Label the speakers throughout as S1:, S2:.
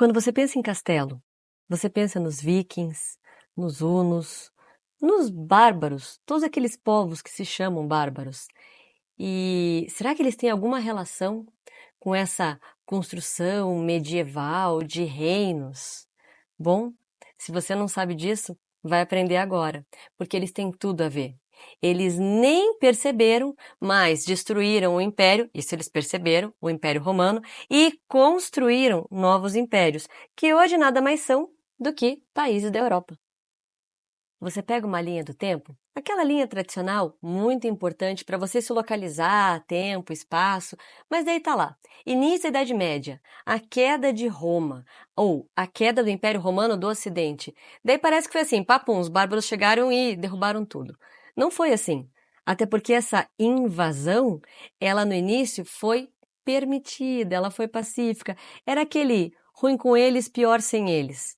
S1: Quando você pensa em castelo, você pensa nos vikings, nos hunos, nos bárbaros, todos aqueles povos que se chamam bárbaros. E será que eles têm alguma relação com essa construção medieval de reinos? Bom, se você não sabe disso, vai aprender agora, porque eles têm tudo a ver. Eles nem perceberam, mas destruíram o império, isso eles perceberam, o Império Romano, e construíram novos impérios, que hoje nada mais são do que países da Europa. Você pega uma linha do tempo, aquela linha tradicional, muito importante para você se localizar, tempo, espaço, mas daí tá lá. Início da Idade Média, a queda de Roma, ou a queda do Império Romano do Ocidente. Daí parece que foi assim, papum, os bárbaros chegaram e derrubaram tudo. Não foi assim. Até porque essa invasão, ela no início foi permitida, ela foi pacífica. Era aquele ruim com eles, pior sem eles.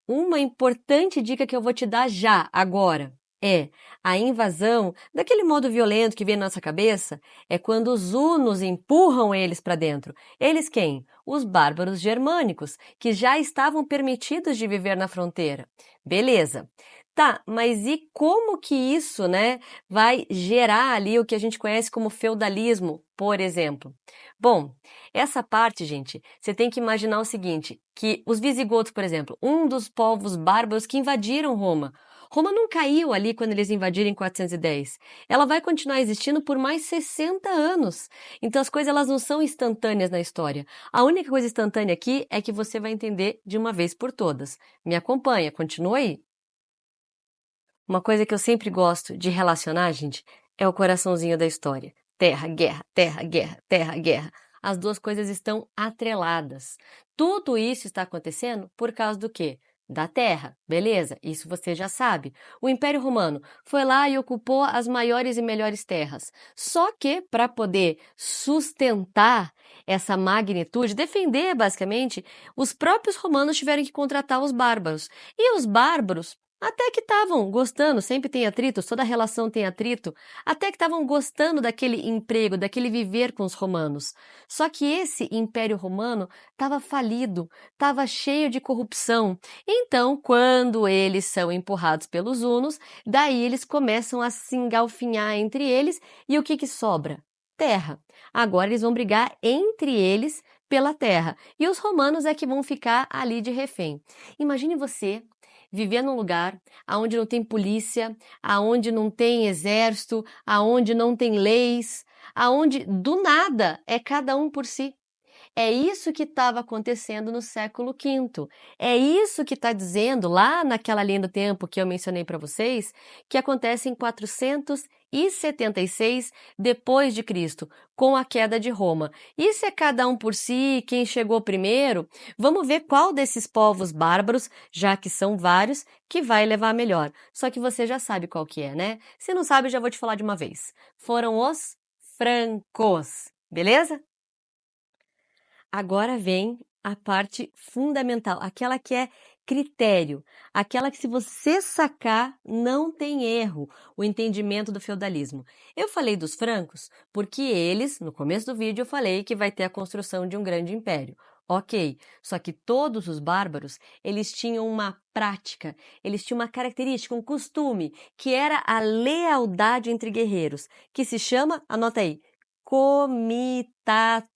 S1: Uma importante dica que eu vou te dar já, agora, é a invasão, daquele modo violento que vem na nossa cabeça, é quando os hunos empurram eles para dentro. Eles quem? Os bárbaros germânicos, que já estavam permitidos de viver na fronteira. Beleza. Tá, mas e como que isso, né, vai gerar ali o que a gente conhece como feudalismo, por exemplo? Bom, essa parte, gente, você tem que imaginar o seguinte, que os visigodos, por exemplo, um dos povos bárbaros que invadiram Roma. Roma não caiu ali quando eles invadiram em 410. Ela vai continuar existindo por mais 60 anos. Então as coisas elas não são instantâneas na história. A única coisa instantânea aqui é que você vai entender de uma vez por todas. Me acompanha, continua aí. Uma coisa que eu sempre gosto de relacionar, gente, é o coraçãozinho da história. Terra, guerra, terra, guerra, terra, guerra. As duas coisas estão atreladas. Tudo isso está acontecendo por causa do quê? Da terra, beleza? Isso você já sabe. O Império Romano foi lá e ocupou as maiores e melhores terras. Só que, para poder sustentar essa magnitude, defender basicamente, os próprios romanos tiveram que contratar os bárbaros. E os bárbaros até que estavam gostando, sempre tem atrito, toda relação tem atrito, até que estavam gostando daquele emprego, daquele viver com os romanos. Só que esse Império Romano estava falido, estava cheio de corrupção. Então, quando eles são empurrados pelos hunos, daí eles começam a se engalfinhar entre eles e o que sobra? Terra. Agora eles vão brigar entre eles pela terra. E os romanos é que vão ficar ali de refém. Imagine você viver num lugar aonde não tem polícia, aonde não tem exército, aonde não tem leis, aonde do nada é cada um por si. É isso que estava acontecendo no século V. É isso que está dizendo lá naquela linha do tempo que eu mencionei para vocês, que acontece em 476 depois de Cristo, com a queda de Roma. E se é cada um por si, quem chegou primeiro, vamos ver qual desses povos bárbaros, já que são vários, que vai levar melhor. Só que você já sabe qual que é, né? Se não sabe, já vou te falar de uma vez. Foram os francos, beleza? Agora vem a parte fundamental, aquela que é critério, aquela que se você sacar não tem erro, o entendimento do feudalismo. Eu falei dos francos porque eles, no começo do vídeo eu falei que vai ter a construção de um grande império. Ok, só que todos os bárbaros, eles tinham uma prática, eles tinham uma característica, um costume, que era a lealdade entre guerreiros, que se chama, anota aí, comitatus.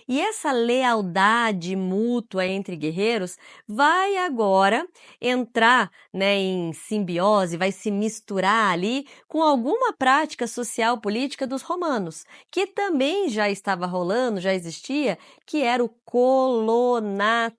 S1: E essa lealdade mútua entre guerreiros vai agora entrar, né, em simbiose, vai se misturar ali com alguma prática social política dos romanos, que também já estava rolando, já existia, que era o colonato.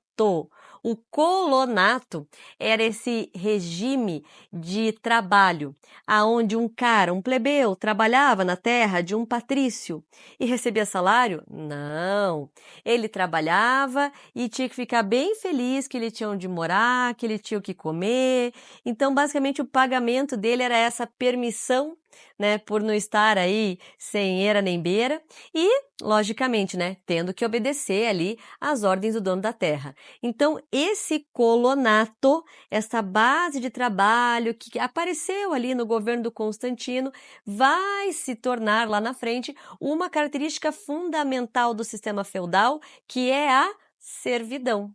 S1: O colonato era esse regime de trabalho, aonde um cara, um plebeu, trabalhava na terra de um patrício e recebia salário? Não. Ele trabalhava e tinha que ficar bem feliz que ele tinha onde morar, que ele tinha o que comer. Então, basicamente, o pagamento dele era essa permissão, né, por não estar aí sem eira nem beira e, logicamente, né, tendo que obedecer ali às ordens do dono da terra. Então, esse colonato, essa base de trabalho que apareceu ali no governo do Constantino, vai se tornar lá na frente uma característica fundamental do sistema feudal, que é a servidão.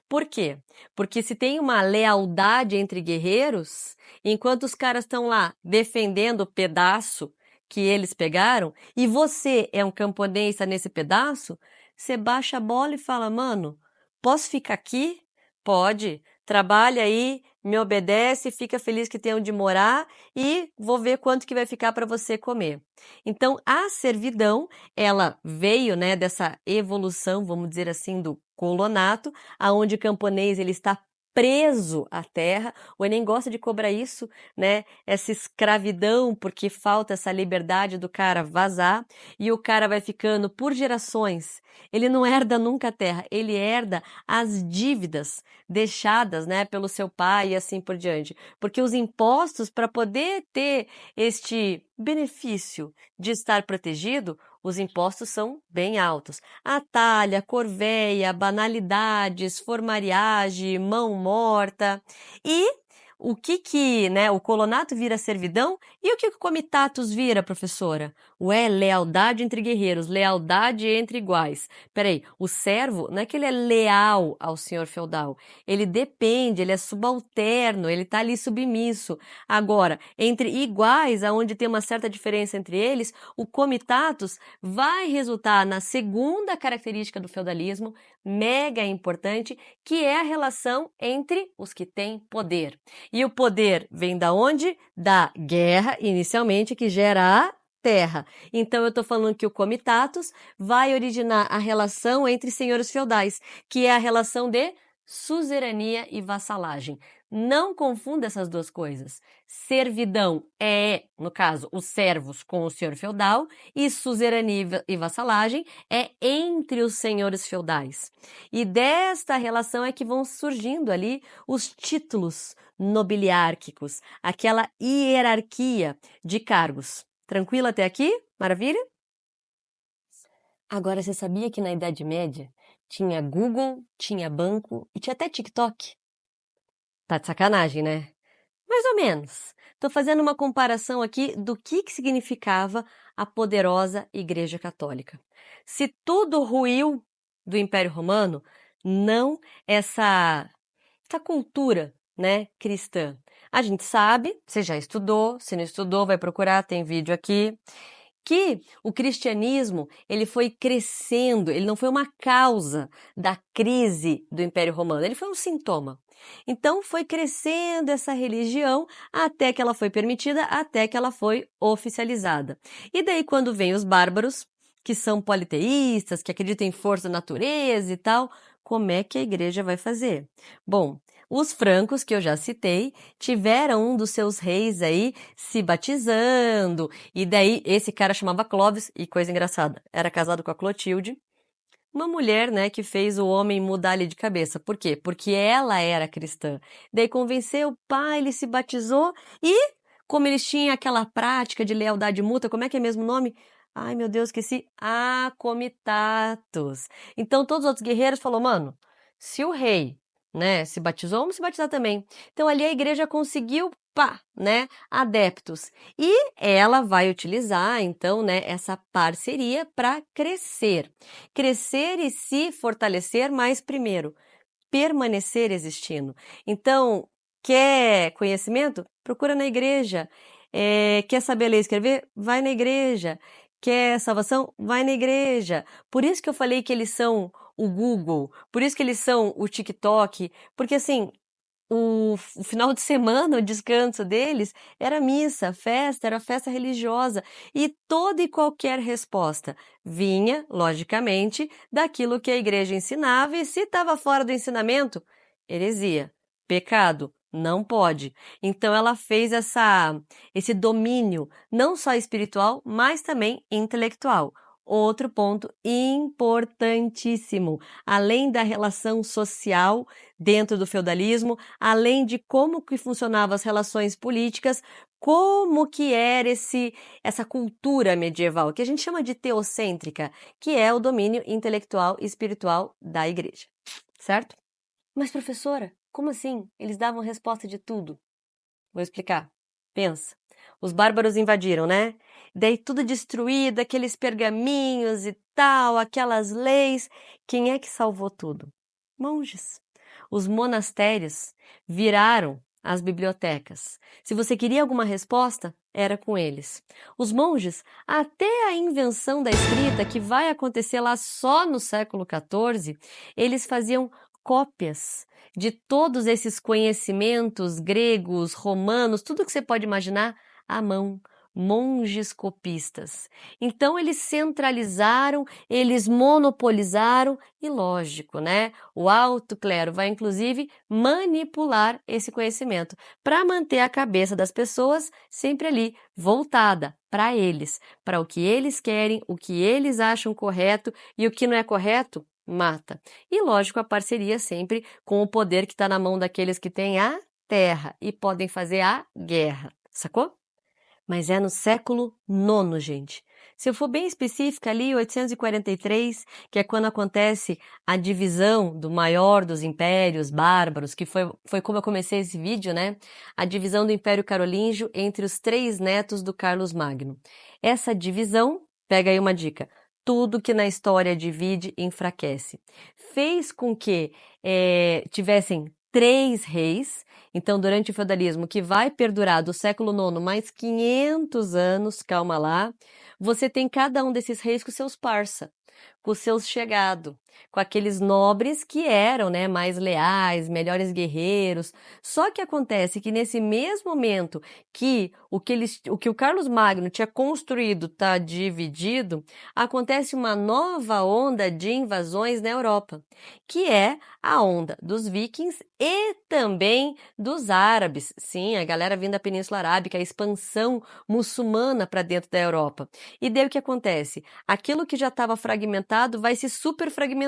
S1: Por quê? Porque se tem uma lealdade entre guerreiros, enquanto os caras estão lá defendendo o pedaço que eles pegaram, e você é um camponês tá nesse pedaço, você baixa a bola e fala, mano, posso ficar aqui? Pode. Trabalha aí, me obedece, fica feliz que tem onde morar e vou ver quanto que vai ficar para você comer. Então, a servidão, ela veio, né, dessa evolução, vamos dizer assim, do colonato, aonde o camponês ele está preso à terra. O Enem gosta de cobrar isso, né? Essa escravidão, porque falta essa liberdade do cara vazar e o cara vai ficando por gerações. Ele não herda nunca a terra, ele herda as dívidas deixadas, né, pelo seu pai e assim por diante. Porque os impostos, para poder ter este benefício de estar protegido, os impostos são bem altos. Atalha, corveia, banalidades, formariagem, mão morta. E o que, né, o colonato vira servidão e o que o comitatus vira, professora? Ué, lealdade entre guerreiros, lealdade entre iguais. Peraí, o servo não é que ele é leal ao senhor feudal, ele depende, ele é subalterno, ele está ali submisso. Agora, entre iguais, aonde tem uma certa diferença entre eles, o comitatus vai resultar na segunda característica do feudalismo, mega importante, que é a relação entre os que têm poder. E o poder vem da onde? Da guerra, inicialmente, que gera a terra. Então, eu estou falando que o comitatus vai originar a relação entre senhores feudais, que é a relação de suzerania e vassalagem. Não confunda essas duas coisas. Servidão é, no caso, os servos com o senhor feudal, e suzerania e vassalagem é entre os senhores feudais. E desta relação é que vão surgindo ali os títulos nobiliárquicos, aquela hierarquia de cargos. Tranquilo até aqui? Maravilha? Agora, você sabia que na Idade Média tinha Google, tinha banco e tinha até TikTok? Tá de sacanagem, né? Mais ou menos. Estou fazendo uma comparação aqui do que significava a poderosa Igreja Católica. Se tudo ruiu do Império Romano, não essa cultura, né, cristã. A gente sabe, você já estudou, se não estudou, vai procurar, tem vídeo aqui, que o cristianismo, ele foi crescendo, ele não foi uma causa da crise do Império Romano, ele foi um sintoma. Então foi crescendo essa religião até que ela foi permitida, até que ela foi oficializada. E daí quando vem os bárbaros, que são politeístas, que acreditam em força da natureza e tal, como é que a igreja vai fazer? Bom, os francos, que eu já citei, tiveram um dos seus reis aí se batizando, e daí esse cara chamava Clovis, e coisa engraçada, era casado com a Clotilde, uma mulher, né, que fez o homem mudar ali de cabeça. Por quê? Porque ela era cristã. Daí convenceu o pai, ele se batizou e, como eles tinham aquela prática de lealdade mútua, como é que é mesmo o nome? Ai, meu Deus, esqueci. Ah, comitatus. Então todos os outros guerreiros falaram, mano, se o rei, né, se batizou, vamos se batizar também. Então ali a igreja conseguiu, pá, né, adeptos. E ela vai utilizar, então, né, essa parceria para crescer. Crescer e se fortalecer, mas primeiro, permanecer existindo. Então, quer conhecimento? Procura na igreja. Quer saber ler e escrever? Vai na igreja. Quer salvação? Vai na igreja. Por isso que eu falei que eles são o Google, por isso que eles são o TikTok, porque assim, o final de semana, o descanso deles, era missa, festa, era festa religiosa. E toda e qualquer resposta vinha, logicamente, daquilo que a igreja ensinava, e se estava fora do ensinamento, heresia, pecado, não pode. Então ela fez esse domínio, não só espiritual, mas também intelectual. Outro ponto importantíssimo, além da relação social dentro do feudalismo, além de como que funcionavam as relações políticas, como que era essa cultura medieval, que a gente chama de teocêntrica, que é o domínio intelectual e espiritual da igreja, certo? Mas professora, como assim? Eles davam resposta de tudo? Vou explicar. Pensa. Os bárbaros invadiram, né? Daí tudo destruído, aqueles pergaminhos e tal, aquelas leis. Quem é que salvou tudo? Monges. Os monastérios viraram as bibliotecas. Se você queria alguma resposta, era com eles. Os monges, até a invenção da escrita, que vai acontecer lá só no século XIV, eles faziam cópias de todos esses conhecimentos gregos, romanos, tudo que você pode imaginar à mão. Monges copistas. Então eles centralizaram, eles monopolizaram e lógico, né? O alto clero vai inclusive manipular esse conhecimento para manter a cabeça das pessoas sempre ali voltada para eles, para o que eles querem, o que eles acham correto e o que não é correto, mata. E lógico, a parceria sempre com o poder que está na mão daqueles que têm a terra e podem fazer a guerra, sacou? Mas é no século IX, gente. Se eu for bem específica, ali 843, que é quando acontece a divisão do maior dos impérios bárbaros, que foi como eu comecei esse vídeo, né? A divisão do Império Carolíngio entre os 3 netos do Carlos Magno. Essa divisão, pega aí uma dica, tudo que na história divide enfraquece. Fez com que tivessem 3 reis. Então, durante o feudalismo, que vai perdurar do século IX mais 500 anos, calma lá, você tem cada um desses reis com seus parça, com seus chegados, com aqueles nobres que eram, né, mais leais, melhores guerreiros. Só que acontece que nesse mesmo momento que o que o Carlos Magno tinha construído está dividido, acontece uma nova onda de invasões na Europa, que é a onda dos vikings e também dos árabes. Sim, a galera vindo da Península Arábica, a expansão muçulmana para dentro da Europa. E daí o que acontece? Aquilo que já estava fragmentado vai se superfragmentar.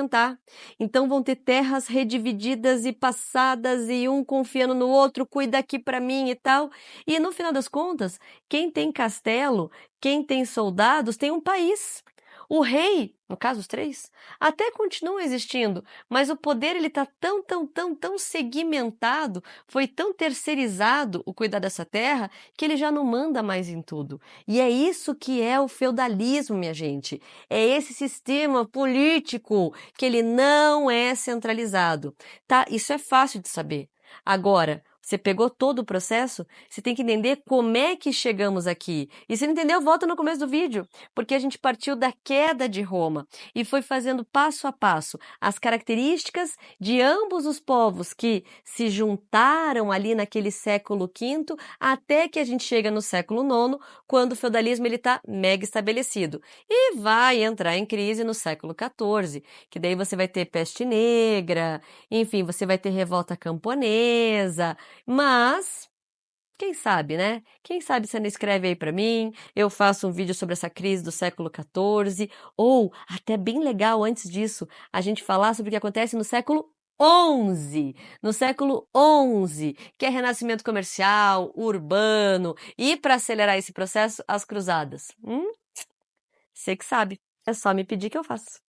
S1: Então vão ter terras redivididas e passadas e um confiando no outro, cuida aqui para mim e tal. E no final das contas, quem tem castelo, quem tem soldados, tem um país. O rei, no caso os 3, até continuam existindo, mas o poder ele está tão segmentado, foi tão terceirizado o cuidar dessa terra, que ele já não manda mais em tudo. E é isso que é o feudalismo, minha gente. É esse sistema político que ele não é centralizado, tá? Isso é fácil de saber. Agora, você pegou todo o processo, você tem que entender como é que chegamos aqui. E se não entendeu, volta no começo do vídeo, porque a gente partiu da queda de Roma e foi fazendo passo a passo as características de ambos os povos que se juntaram ali naquele século V, até que a gente chega no século IX, quando o feudalismo está mega estabelecido. E vai entrar em crise no século XIV, que daí você vai ter peste negra, enfim, você vai ter revolta camponesa, mas quem sabe, né? Quem sabe você não escreve aí para mim, eu faço um vídeo sobre essa crise do século XIV, ou até bem legal antes disso, a gente falar sobre o que acontece no século XI, no século XI, que é renascimento comercial, urbano, e para acelerar esse processo, as cruzadas. Você que sabe, é só me pedir que eu faço.